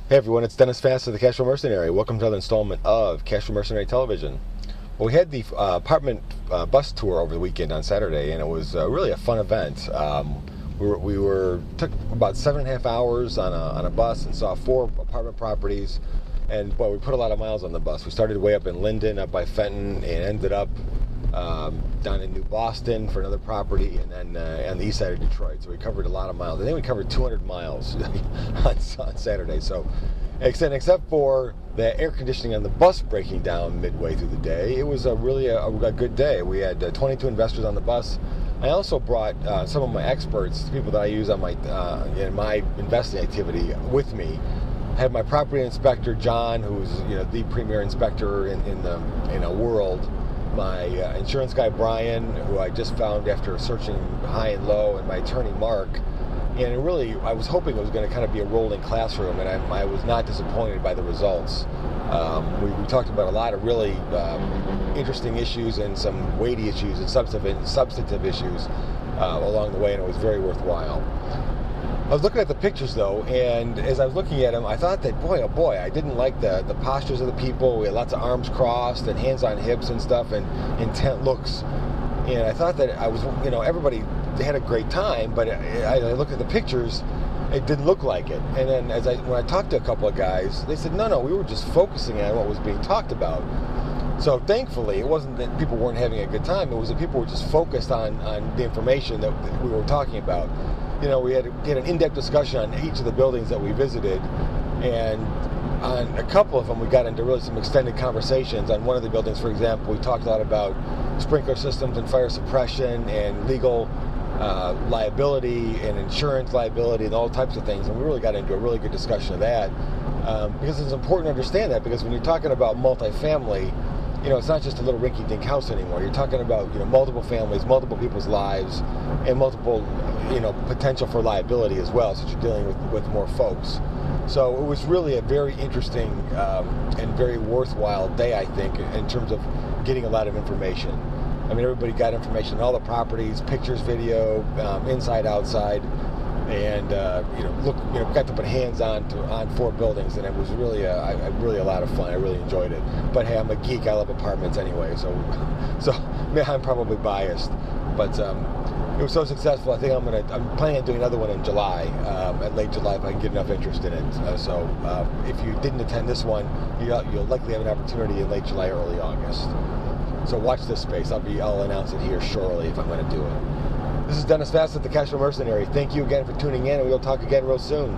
Hey everyone, it's Dennis Fassett of the Cashflow Mercenary. Welcome to another installment of Cashflow Mercenary Television. Well, we had the apartment bus tour over the weekend on Saturday, and it was really a fun event. Took about 7.5 hours on a bus and saw 4 apartment properties, and boy, we put a lot of miles on the bus. We started way up in Linden, up by Fenton, and ended up down in New Boston for another property, and then on the east side of Detroit. So we covered a lot of miles. I think we covered 200 miles on Saturday. So, except for the air conditioning on the bus breaking down midway through the day, it was really a good day. We had 22 investors on the bus. I also brought some of my experts, people that I use on my in my investing activity, with me. I had my property inspector John, who's the premier inspector in the world. My insurance guy Brian, who I just found after searching high and low, and my attorney Mark. And I was hoping it was going to kind of be a rolling classroom, and I was not disappointed by the results. We talked about a lot of really interesting issues and some weighty issues and substantive issues along the way, and it was very worthwhile. I was looking at the pictures though, and as I was looking at them, I thought that, boy, oh boy, I didn't like the postures of the people. We had lots of arms crossed and hands on hips and stuff, and intent looks. And I thought that everybody had a great time, but I looked at the pictures, it didn't look like it. And then when I talked to a couple of guys, they said, no, we were just focusing on what was being talked about. So thankfully, it wasn't that people weren't having a good time. It was that people were just focused on the information that we were talking about. We had an in-depth discussion on each of the buildings that we visited, and on a couple of them we got into really some extended conversations. On one of the buildings, for example, we talked a lot about sprinkler systems and fire suppression and legal liability and insurance liability and all types of things, and we really got into a really good discussion of that, because it's important to understand that, because when you're talking about multifamily, it's not just a little rinky-dink house anymore. You're talking about multiple families, multiple people's lives, and multiple potential for liability as well, since you're dealing with more folks. So it was really a very interesting and very worthwhile day, I think, in terms of getting a lot of information. I mean, everybody got information on all the properties, pictures, video, inside, outside, and got to put hands on 4 buildings, and it was really a lot of fun. I really enjoyed it. But hey, I'm a geek. I love apartments anyway, so I'm probably biased. But it was so successful. I think I'm planning on doing another one in July, at late July, if I can get enough interest in it. So if you didn't attend this one, you'll likely have an opportunity in late July or early August. So watch this space. I'll announce it here shortly if I'm going to do it. This is Dennis Fassett, the Cashflow Mercenary. Thank you again for tuning in, and we'll talk again real soon.